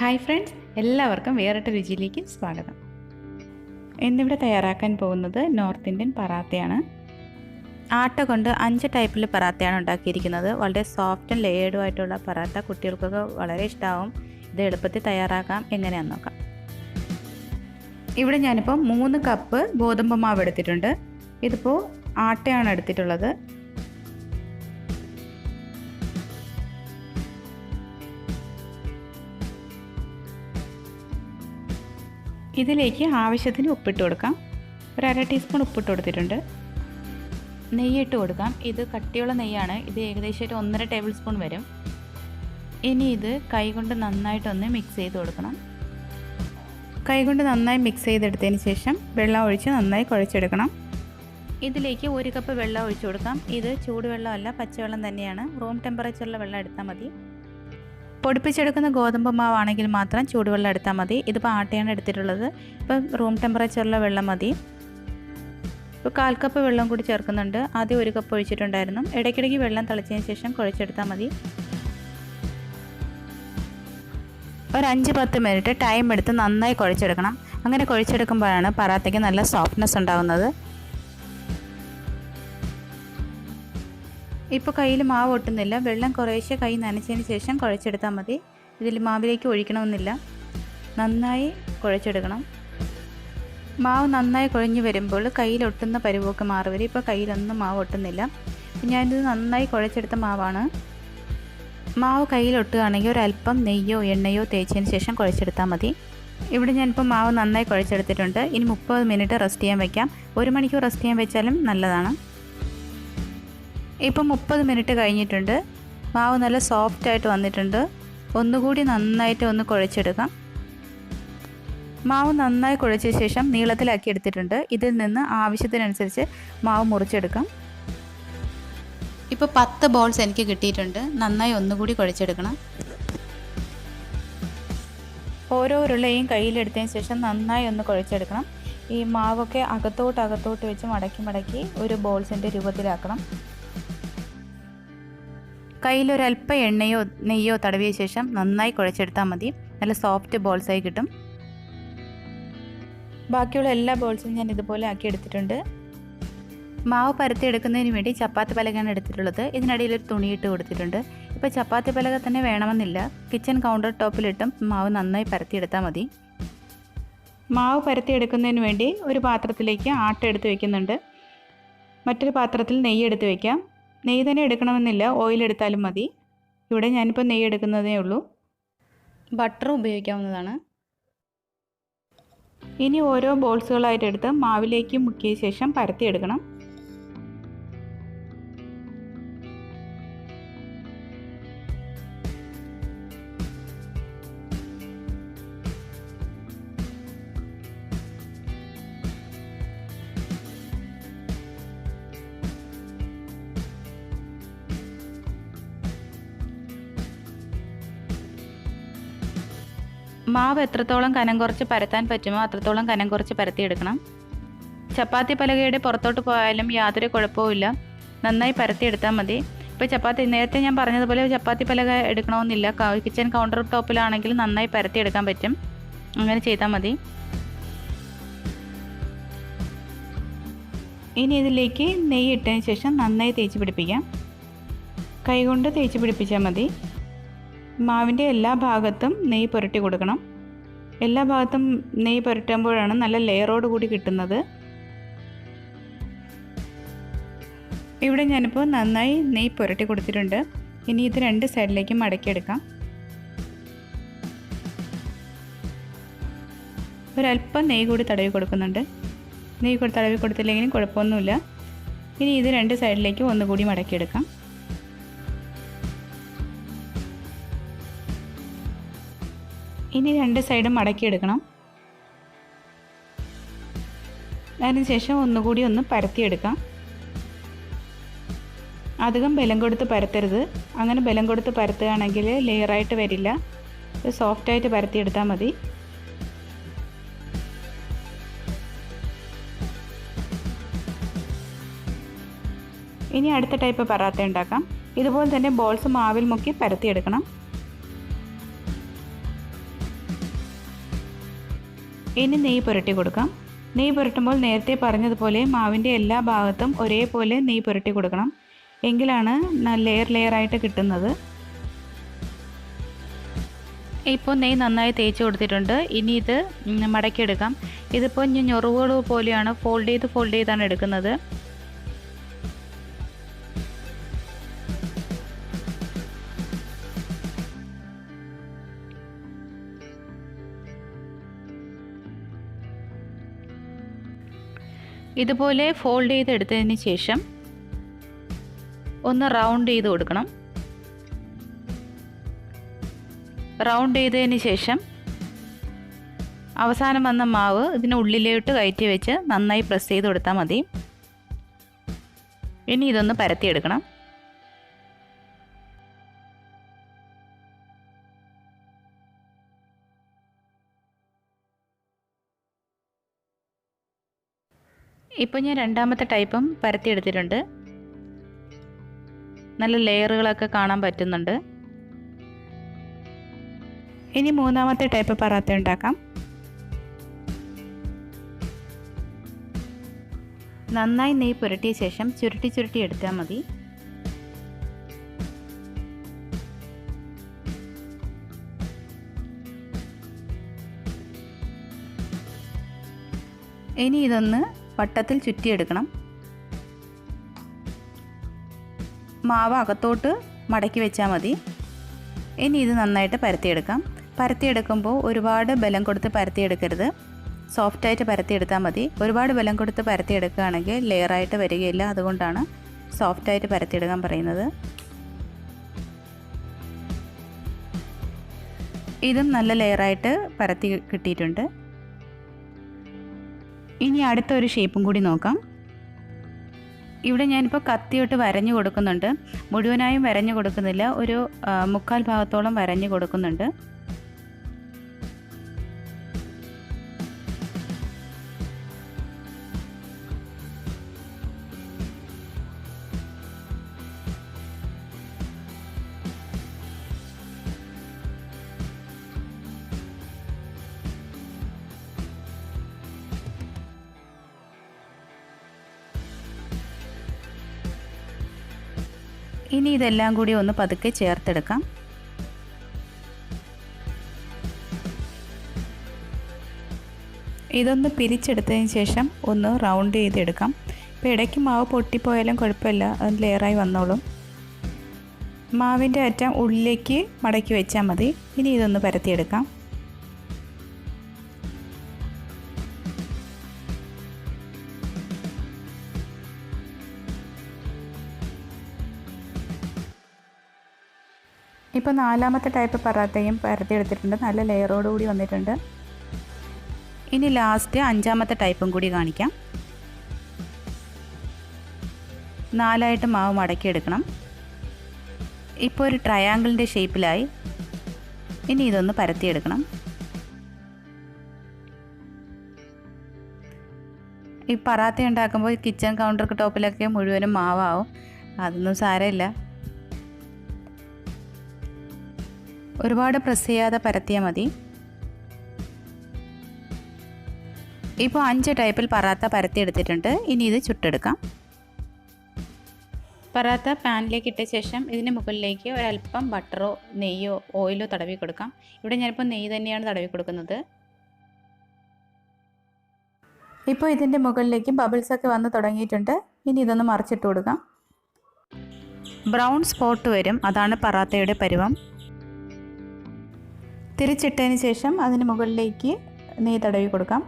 Hi friends, എല്ലാവർക്കും വേറിട്ട രുചിയിലേക്ക് സ്വാഗതം. ഇന്നിവിടെ തയ്യാറാക്കാൻ പോകുന്നത് നോർത്ത് ഇന്ത്യൻ പറാത്തയാണ്. ആട്ട കൊണ്ട് 5 ടൈപ്പിൽ പറാത്തയാണ് ഉണ്ടാക്കിയിരിക്കുന്നത്. വളരെ സോഫ്റ്റും ലേയേർഡും ആയിട്ടുള്ള പറാത്ത കുട്ടികൾക്കൊക്കെ വളരെ ഇഷ്ടമാവും. ഇത് എളുപ്പത്തിൽ തയ്യാറാക്കാം. എങ്ങനെയാണെന്ന് നോക്കാം. ഇവിടെ ഞാനിപ്പോൾ 3 കപ്പ് ഗോതമ്പ് മാവ് എടുത്തിട്ടുണ്ട്. ഇതിപ്പോൾ ആട്ടയാണ് എടുത്തിട്ടുള്ളത്. ഇതിലേക്ക് ആവശ്യത്തിന് ഉപ്പിട്ട് കൊടുക്കാം. ഒരു 1/2 ടീസ്പൂൺ ഉപ്പിട്ട് കൊടുത്തിട്ടുണ്ട്. നെയ്യിട്ട് കൊടുക്കാം. ഇത് കട്ടിയുള്ള നെയ്യാണ്. ഇത് ഏകദേശം ഒരു 1.5 ടേബിൾ സ്പൂൺ വരും. ഇനി ഇത് കൈകൊണ്ട് നന്നായിട്ടൊന്ന് മിക്സ് ചെയ്ത് കൊടുക്കണം. കൈകൊണ്ട് നന്നായി മിക്സ് ചെയ്തെടുത്തതിന് ശേഷം വെള്ളം ഒഴിച്ച് നന്നായി കുഴച്ചെടുക്കണം. ഇതിലേക്ക് 1 കപ്പ് വെള്ളം ഒഴിച്ചു കൊടുക്കാം. ഇത് ചൂടുവെള്ളമല്ല, പച്ചവെള്ളം തന്നെയാണ്. റൂം ടെമ്പറേച്ചറിലുള്ള വെള്ളം എടുത്താൽ മതി. പൊടിപ്പിച്ചെടുക്കുന്ന ഗോതമ്പ് മാവാണെങ്കിൽ മാത്രം ചൂടുവെള്ളം എടുത്താൽ മതി. ഇതിപ്പോൾ ആട്ടയാണ് എടുത്തിട്ടുള്ളത്. ഇപ്പം റൂം ടെമ്പറേച്ചറിലുള്ള വെള്ളം മതി. ഇപ്പോൾ 1/4 കപ്പ് വെള്ളം കൂടി ചേർക്കുന്നുണ്ട്. ആദ്യം 1 കപ്പ് ഒഴിച്ചിട്ടുണ്ടായിരുന്നു. ഇടയ്ക്കിടയ്ക്ക് വെള്ളം തിളച്ചതിന് ശേഷം കുഴച്ചെടുത്താൽ മതി. ഒരു 5-10 മിനിറ്റ് ടൈം എടുത്ത് നന്നായി കുഴച്ചെടുക്കണം. അങ്ങനെ കുഴച്ചെടുക്കുമ്പോഴാണ് പറാത്തയ്ക്ക് നല്ല സോഫ്റ്റ്നെസ് ഉണ്ടാകുന്നത്. ഇപ്പോൾ കയ്യിൽ മാവ് ഒട്ടുന്നില്ല. വെള്ളം കുറേശ്ശെ കൈ നനച്ചതിന് ശേഷം കുഴച്ചെടുത്താൽ മതി. ഇതിൽ മാവിലേക്ക് ഒഴിക്കണമെന്നില്ല. നന്നായി കുഴച്ചെടുക്കണം. മാവ് നന്നായി കുഴഞ്ഞു വരുമ്പോൾ കയ്യിലൊട്ടുന്ന പരുവമൊക്കെ മാറി വരും. ഇപ്പോൾ കയ്യിലൊന്നും മാവ് ഒട്ടുന്നില്ല. ഞാനിത് നന്നായി കുഴച്ചെടുത്ത മാവാണ്. മാവ് കയ്യിലൊട്ടുകയാണെങ്കിൽ ഒരല്പം നെയ്യോ എണ്ണയോ തേച്ചതിന് ശേഷം കുഴച്ചെടുത്താൽ മതി. ഇവിടെ ഞാനിപ്പോൾ മാവ് നന്നായി കുഴച്ചെടുത്തിട്ടുണ്ട്. ഇനി 30 മിനിറ്റ് റെസ്റ്റ് ചെയ്യാൻ വയ്ക്കാം. 1 മണിക്കൂർ റെസ്റ്റ് ചെയ്യാൻ വെച്ചാലും നല്ലതാണ്. ഇപ്പം 30 മിനിറ്റ് കഴിഞ്ഞിട്ടുണ്ട്. മാവ് നല്ല സോഫ്റ്റായിട്ട് വന്നിട്ടുണ്ട്. ഒന്നുകൂടി നന്നായിട്ട് ഒന്ന് കുഴച്ചെടുക്കാം. മാവ് നന്നായി കുഴച്ച ശേഷം നീളത്തിലാക്കി എടുത്തിട്ടുണ്ട്. ഇതിൽ നിന്ന് ആവശ്യത്തിനനുസരിച്ച് മാവ് മുറിച്ചെടുക്കാം. ഇപ്പോൾ 10 ബോൾസ് എനിക്ക് കിട്ടിയിട്ടുണ്ട്. നന്നായി ഒന്നുകൂടി കുഴച്ചെടുക്കണം. ഓരോ ഉരുളയും കയ്യിലെടുത്തതിന് ശേഷം നന്നായി ഒന്ന് കുഴച്ചെടുക്കണം. ഈ മാവൊക്കെ അകത്തോട്ട് വെച്ച് മടക്കി ഒരു ബോൾസിൻ്റെ രൂപത്തിലാക്കണം. കയ്യിലൊരല്പം എണ്ണയോ നെയ്യോ തടവിയ ശേഷം നന്നായി കുഴച്ചെടുത്താൽ മതി. നല്ല സോഫ്റ്റ് ബോൾസായി കിട്ടും. ബാക്കിയുള്ള എല്ലാ ബോൾസും ഞാൻ ഇതുപോലെ ആക്കി എടുത്തിട്ടുണ്ട്. മാവ് പരത്തി എടുക്കുന്നതിന് വേണ്ടി ചപ്പാത്തി പലകയാണ് എടുത്തിട്ടുള്ളത്. ഇതിനിടയിൽ ഒരു തുണിയിട്ട് കൊടുത്തിട്ടുണ്ട്. ഇപ്പോൾ ചപ്പാത്തി പലക തന്നെ വേണമെന്നില്ല. കിച്ചൺ കൗണ്ടർ ടോപ്പിലിട്ടും മാവ് നന്നായി പരത്തിയെടുത്താൽ മതി. മാവ് പരത്തിയെടുക്കുന്നതിന് വേണ്ടി ഒരു പാത്രത്തിലേക്ക് ആട്ട എടുത്ത് വയ്ക്കുന്നുണ്ട്. മറ്റൊരു പാത്രത്തിൽ നെയ്യ് എടുത്ത് വയ്ക്കാം. നെയ്യ് തന്നെ എടുക്കണമെന്നില്ല, ഓയിൽ എടുത്താലും മതി. ഇവിടെ ഞാനിപ്പോൾ നെയ്യ് എടുക്കുന്നതേ ഉള്ളൂ. ബട്ടറും ഉപയോഗിക്കാവുന്നതാണ്. ഇനി ഓരോ ബോൾസുകളായിട്ട് എടുത്ത് മാവിലേക്ക് മുക്കിയ ശേഷം പരത്തിയെടുക്കണം. മാവ് എത്രത്തോളം കനം കുറച്ച് പരത്താൻ പറ്റുമോ അത്രത്തോളം കനം കുറച്ച് പരത്തിയെടുക്കണം. ചപ്പാത്തി പലകയുടെ പുറത്തോട്ട് പോയാലും യാതൊരു കുഴപ്പവുമില്ല. നന്നായി പരത്തിയെടുത്താൽ മതി. ഇപ്പോൾ ചപ്പാത്തി നേരത്തെ ഞാൻ പറഞ്ഞതുപോലെ ചപ്പാത്തി പലക എടുക്കണമെന്നില്ല. കിച്ചൺ കൗണ്ടർ ടോപ്പിലാണെങ്കിൽ നന്നായി പരത്തിയെടുക്കാൻ പറ്റും. അങ്ങനെ ചെയ്താൽ മതി. ഇനി ഇതിലേക്ക് നെയ്യ് ഇട്ടതിന് ശേഷം നന്നായി തേച്ച് പിടിപ്പിക്കാം. കൈകൊണ്ട് തേച്ച് പിടിപ്പിച്ചാൽ മതി. മാവിൻ്റെ എല്ലാ ഭാഗത്തും നെയ്യ് പുരട്ടി കൊടുക്കണം. എല്ലാ ഭാഗത്തും നെയ്യ് പുരട്ടുമ്പോഴാണ് നല്ല ലെയറോട് കൂടി കിട്ടുന്നത്. ഇവിടെ ഞാനിപ്പോൾ നന്നായി നെയ്യ് പുരട്ടി കൊടുത്തിട്ടുണ്ട്. ഇനി ഇത് 2 സൈഡിലേക്കും മടക്കിയെടുക്കാം. ഒരല്പം നെയ്യ് കൂടി തടവി കൊടുക്കുന്നുണ്ട്. നെയ്യ് കൂടി തടവി കൊടുത്തില്ലെങ്കിലും കുഴപ്പമൊന്നുമില്ല. ഇനി ഇത് 2 സൈഡിലേക്കും ഒന്നുകൂടി മടക്കിയെടുക്കാം. ഇനി 2 സൈഡും മടക്കിയെടുക്കണം. അതിനുശേഷം ഒന്നുകൂടി ഒന്ന് പരത്തിയെടുക്കാം. അധികം ബലം കൊടുത്ത് പരത്തരുത്. അങ്ങനെ ബലം കൊടുത്ത് പരത്തുകയാണെങ്കിൽ ലെയറായിട്ട് വരില്ല. സോഫ്റ്റായിട്ട് പരത്തിയെടുത്താൽ മതി. ഇനി അടുത്ത ടൈപ്പ് പറാത്ത ഉണ്ടാക്കാം. ഇതുപോലെ തന്നെ ബോൾസ് മാവിൽ മുക്കി പരത്തിയെടുക്കണം. ഇനി നെയ്യ് പുരട്ടി കൊടുക്കാം. നെയ്യ് പുരട്ടുമ്പോൾ നേരത്തെ പറഞ്ഞതുപോലെ മാവിൻ്റെ എല്ലാ ഭാഗത്തും ഒരേപോലെ നെയ്യ് പുരട്ടി കൊടുക്കണം. എങ്കിലാണ് ലെയറായിട്ട് കിട്ടുന്നത്. ഇപ്പോൾ നെയ്യ് നന്നായി തേച്ച് കൊടുത്തിട്ടുണ്ട്. ഇനി ഇത് മടക്കിയെടുക്കാം. ഇതിപ്പോൾ ഞാൻ ഞൊറുകൾ പോലെയാണ് ഫോൾഡ് ചെയ്താണ് എടുക്കുന്നത്. ഇതുപോലെ ഫോൾഡ് ചെയ്തെടുത്തതിന് ശേഷം ഒന്ന് റൗണ്ട് ചെയ്ത് കൊടുക്കണം. റൗണ്ട് ചെയ്തതിന് ശേഷം അവസാനം വന്ന മാവ് ഇതിനുള്ളിലോട്ട് കയറ്റി വെച്ച് നന്നായി പ്രസ് ചെയ്ത് കൊടുത്താൽ മതി. ഇനി ഇതൊന്ന് പരത്തിയെടുക്കണം. ഇപ്പോൾ ഞാൻ രണ്ടാമത്തെ ടൈപ്പും പരത്തിയെടുത്തിട്ടുണ്ട്. നല്ല ലെയറുകളൊക്കെ കാണാൻ പറ്റുന്നുണ്ട്. ഇനി മൂന്നാമത്തെ ടൈപ്പ് പറാത്ത ഉണ്ടാക്കാം. നന്നായി നെയ്യ് പുരട്ടിയ ശേഷം ചുരുട്ടി എടുത്താൽ മതി. ഇനി ഇതൊന്ന് വട്ടത്തിൽ ചുറ്റിയെടുക്കണം. മാവ് അകത്തോട്ട് മടക്കി വെച്ചാൽ മതി. ഇനി ഇത് നന്നായിട്ട് പരത്തിയെടുക്കാം. പരത്തിയെടുക്കുമ്പോൾ ഒരുപാട് ബലം കൊടുത്ത് പരത്തിയെടുക്കരുത്. സോഫ്റ്റായിട്ട് പരത്തിയെടുത്താൽ മതി. ഒരുപാട് ബലം കൊടുത്ത് പരത്തിയെടുക്കുകയാണെങ്കിൽ ലെയറായിട്ട് വരികയില്ല. അതുകൊണ്ടാണ് സോഫ്റ്റായിട്ട് പരത്തിയെടുക്കാൻ പറയുന്നത്. ഇതും നല്ല ലെയറായിട്ട് പരത്തി കിട്ടിയിട്ടുണ്ട്. ഇനി അടുത്തൊരു ഷേപ്പും കൂടി നോക്കാം. ഇവിടെ ഞാനിപ്പോൾ കത്തിയോട്ട് വരഞ്ഞു കൊടുക്കുന്നുണ്ട്. മുഴുവനായും വരഞ്ഞു കൊടുക്കുന്നില്ല, ഒരു 3/4 ഭാഗത്തോളം വരഞ്ഞു കൊടുക്കുന്നുണ്ട്. ഇനി ഇതെല്ലാം കൂടി ഒന്ന് പതുക്കെ ചേർത്തെടുക്കാം. ഇതൊന്ന് പിരിച്ചെടുത്തതിന് ശേഷം ഒന്ന് റൗണ്ട് ചെയ്തെടുക്കാം. ഇപ്പോൾ ഇടയ്ക്ക് മാവ് പൊട്ടിപ്പോയാലും കുഴപ്പമില്ല, അത് ലെയറായി വന്നോളും. മാവിൻ്റെ അറ്റം ഉള്ളിലേക്ക് മടക്കി വെച്ചാൽ മതി. ഇനി ഇതൊന്ന് പരത്തിയെടുക്കാം. ഇപ്പോൾ നാലാമത്തെ ടൈപ്പ് പറാത്തയും പരത്തിയെടുത്തിട്ടുണ്ട്. നല്ല ലെയറോടുകൂടി വന്നിട്ടുണ്ട്. ഇനി ലാസ്റ്റ് അഞ്ചാമത്തെ ടൈപ്പും കൂടി കാണിക്കാം. 4ആയിട്ട് മാവ് മടക്കിയെടുക്കണം. ഇപ്പോൾ ഒരു ട്രയാങ്കിളിൻ്റെ ഷേപ്പിലായി. ഇനി ഇതൊന്ന് പരത്തിയെടുക്കണം. ഈ പറാത്ത ഉണ്ടാക്കുമ്പോൾ കിച്ചൺ കൗണ്ടർ ടോപ്പിലൊക്കെ മുഴുവനും മാവാവും. അതൊന്നും സാരമില്ല. ഒരുപാട് പ്രസ് ചെയ്യാതെ പരത്തിയാൽ മതി. ഇപ്പോൾ 5 ടൈപ്പിൽ പറാത്ത പരത്തിയെടുത്തിട്ടുണ്ട്. ഇനി ഇത് ചുട്ടെടുക്കാം. പറാത്ത പാനിലേക്ക് ഇട്ട ശേഷം ഇതിന് മുകളിലേക്ക് ഒരല്പം ബട്ടറോ നെയ്യോ ഓയിലോ തടവി കൊടുക്കാം. ഇവിടെ ഞാനിപ്പോൾ നെയ്യ് തന്നെയാണ് തടവി കൊടുക്കുന്നത്. ഇപ്പോൾ ഇതിൻ്റെ മുകളിലേക്ക് ബബിൾസൊക്കെ വന്ന് തുടങ്ങിയിട്ടുണ്ട്. ഇനി ഇതൊന്ന് മറിച്ചിട്ട് കൊടുക്കാം. ബ്രൗൺ സ്പോട്ട് വരും, അതാണ് പറാത്തയുടെ പരുവം. തിരിച്ചിട്ടതിന് ശേഷം അതിന് മുകളിലേക്ക് നെയ്യ് തടവി കൊടുക്കാം.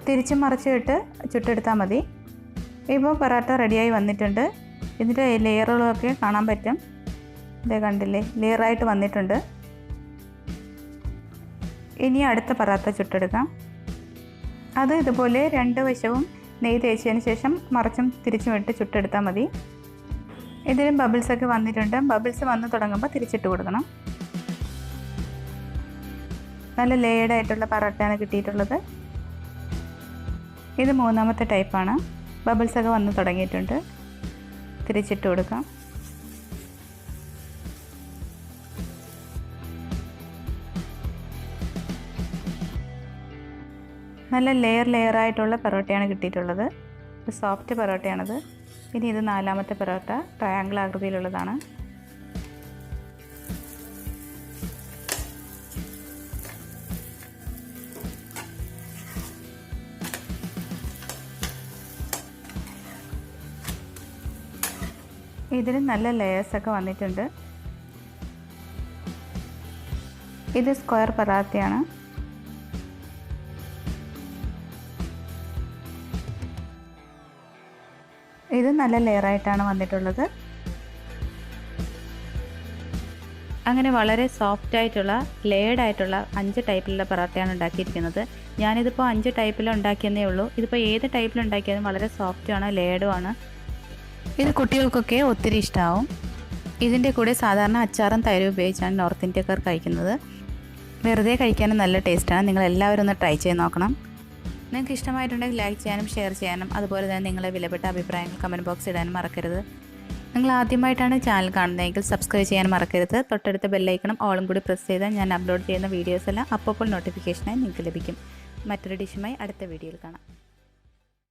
തിരിച്ചും മറിച്ചിട്ട് ചുട്ടെടുത്താൽ മതി. ഇപ്പോൾ പറാത്ത റെഡിയായി വന്നിട്ടുണ്ട്. ഇതിൻ്റെ ലെയറുകളൊക്കെ കാണാൻ പറ്റും. ഇതേ കണ്ടില്ലേ, ലെയറായിട്ട് വന്നിട്ടുണ്ട്. ഇനി അടുത്ത പറാത്ത ചുട്ടെടുക്കാം. അത് ഇതുപോലെ 2 വശവും നെയ്യ് തേച്ചതിന് ശേഷം മറിച്ചും തിരിച്ചും ഇട്ട് ചുട്ടെടുത്താൽ മതി. ഇതിലും ബബിൾസൊക്കെ വന്നിട്ടുണ്ട്. ബബിൾസ് വന്ന് തുടങ്ങുമ്പോൾ തിരിച്ചിട്ട് കൊടുക്കണം. നല്ല ലേഡായിട്ടുള്ള പറാട്ടയാണ് കിട്ടിയിട്ടുള്ളത്. ഇത് മൂന്നാമത്തെ ടൈപ്പാണ്. ബബിൾസൊക്കെ വന്ന് തുടങ്ങിയിട്ടുണ്ട്. തിരിച്ചിട്ട് കൊടുക്കാം. നല്ല ലെയറായിട്ടുള്ള പൊറോട്ടയാണ് കിട്ടിയിട്ടുള്ളത്. സോഫ്റ്റ് പൊറോട്ടയാണത്. ഇനി ഇത് 4ാമത്തെ പൊറോട്ട, ട്രയാങ്കിൾ ആകൃതിയിലുള്ളതാണ്. ഇതിൽ നല്ല ലെയേഴ്സൊക്കെ വന്നിട്ടുണ്ട്. ഇത് സ്ക്വയർ പറാത്തയാണ്. ഇത് നല്ല ലെയറായിട്ടാണ് വന്നിട്ടുള്ളത്. അങ്ങനെ വളരെ സോഫ്റ്റ് ആയിട്ടുള്ള ലെയർഡായിട്ടുള്ള 5 ടൈപ്പിലുള്ള പൊറോട്ടയാണ് ഉണ്ടാക്കിയിരിക്കുന്നത്. ഞാനിതിപ്പോൾ 5 ടൈപ്പിൽ ഉണ്ടാക്കിയെന്നേ ഉള്ളൂ. ഇതിപ്പോൾ ഏത് ടൈപ്പിൽ ഉണ്ടാക്കിയാലും വളരെ സോഫ്റ്റുമാണ്, ലെയർഡുമാണ്. ഇത് കുട്ടികൾക്കൊക്കെ ഒത്തിരി ഇഷ്ടമാവും. ഇതിൻ്റെ കൂടെ സാധാരണ അച്ചാറും തൈരും ഉപയോഗിച്ചാണ് നോർത്ത് ഇന്ത്യക്കാർ കഴിക്കുന്നത്. വെറുതെ കഴിക്കാനും നല്ല ടേസ്റ്റാണ്. നിങ്ങളെല്ലാവരും ഒന്ന് ട്രൈ ചെയ്ത് നോക്കണം. നിങ്ങൾക്ക് ഇഷ്ടമായിട്ടുണ്ടെങ്കിൽ ലൈക്ക് ചെയ്യാനും ഷെയർ ചെയ്യാനും അതുപോലെ തന്നെ നിങ്ങളെ വിലപ്പെട്ട അഭിപ്രായങ്ങൾ കമൻറ്റ് ബോക്സ് ഇടാനും മറക്കരുത്. നിങ്ങൾ ആദ്യമായിട്ടാണ് ചാനൽ കാണുന്നതെങ്കിൽ സബ്സ്ക്രൈബ് ചെയ്യാൻ മറക്കരുത്. തൊട്ടടുത്ത ബെല്ലൈക്കണും ഓളും കൂടി പ്രസ് ചെയ്താൽ ഞാൻ അപ്ലോഡ് ചെയ്യുന്ന വീഡിയോസ് എല്ലാം അപ്പോൾ നോട്ടിഫിക്കേഷനായി നിങ്ങൾക്ക് ലഭിക്കും. മറ്റൊരു ഡിഷുമായി അടുത്ത വീഡിയോയിൽ കാണാം.